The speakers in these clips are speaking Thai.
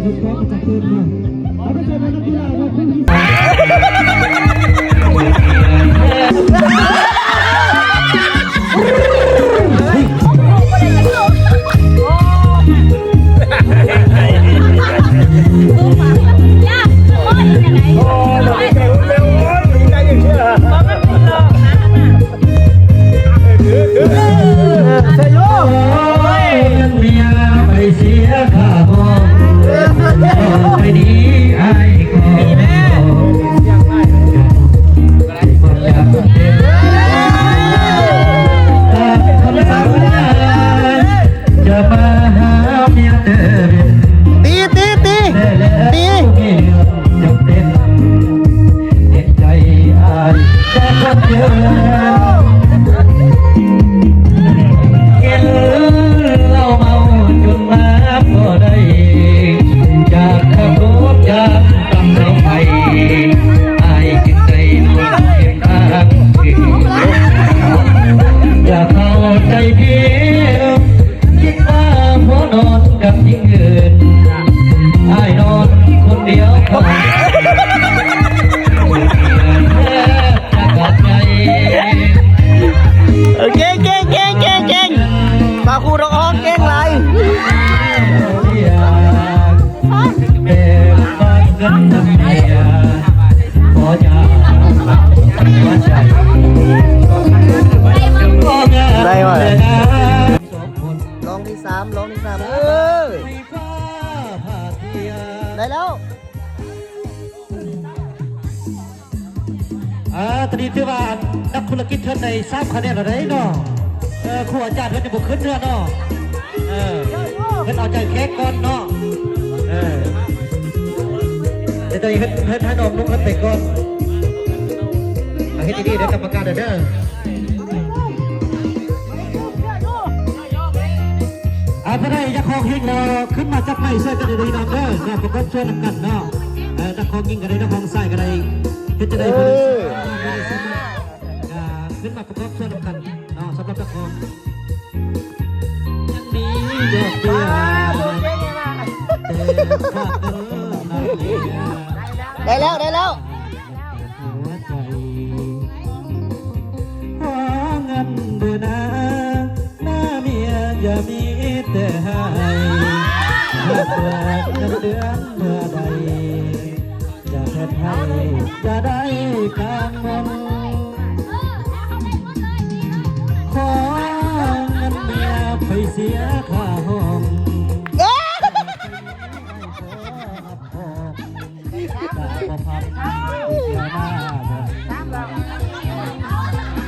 ยุดก็จะเกินมาเอาไปใช้ในนักกีฬาเราคุณที่ลองที่สามได้แล้วตอนนี้ถือว่านักธุรกิจเท่าในทราบคะแนนอะไรเนาะครูอาจารย์เพิ่นจะบุกขึ้นเท่าเนาะเพิ่นเอาใจเค้กก่อนเนาะเดี๋ยวตอนนี้เพิ่นให้น้องนุ่งเพิ่นไปก่อนให้ดีๆเดี๋ยวกรรมการเด้อถ้าได้จะคองหิ้งเราขึ้นมาจับไม่ใช่กันดีๆน้องเด้อเนี่ยประกอบช่วยนำกันเนาะถ้าคองหิ้งกันได้ถ้าคองใส่กันได้เฮ็ดจะได้ขึ้นมาประกอบช่วยนำกันเนาะสำหรับตะคองยังมีดอกเบี้ยได้แล้วหัวใจขอเงินเดือนหน้าเมียอย่ามีแต่ให้ถ้าเกิดเงินเดือนเมื่อใดจะแทนให้จะได้กลางวันขอเงินเมียไปเสียค่าห้อง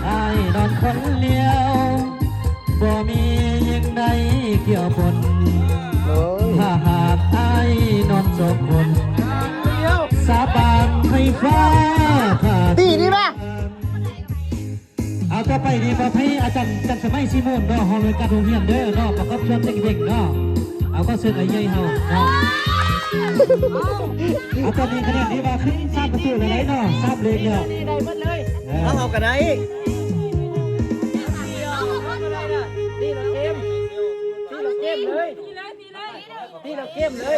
ไอ้นอนคนเดียวบ่มียังใดเกี่ยวปนถ้าหากไอ้นอนสองคนสาบานให้ฟ้าดีป่ะเอาต่อไปดีประเพณีอาจารย์จันสมัยซีโมนเนาะฮอลล์การโรงเรียนเด้อเนาะประกอบชวนเด็กๆเนาะเอาก็เสือกไอ้ยัยเฮาเนาะเอาตอนนี้คะแนนนี้ว่าขึ้นทราบประตูอะไรเนาะทราบเลยเนาะได้หมดเลยเอากันได้นี่เราเกมเลยนี่เราเกมเลย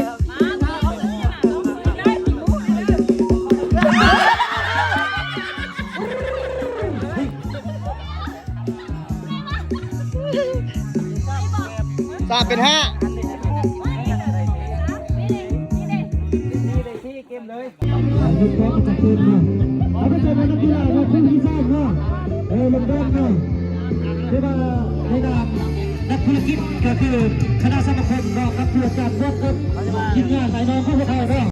สามเป็น5ยุดก็จะเกินมาเอาไปใช้ในนักกีฬาเราคุณที่ทราบเนาะลงเดินเนาะที่ว่าในนามนักธุรกิจก็คือคณะสมาคมเนาะครับเพื่อการร่วมกับทีมงานสายน้องเข้าไปเนาะ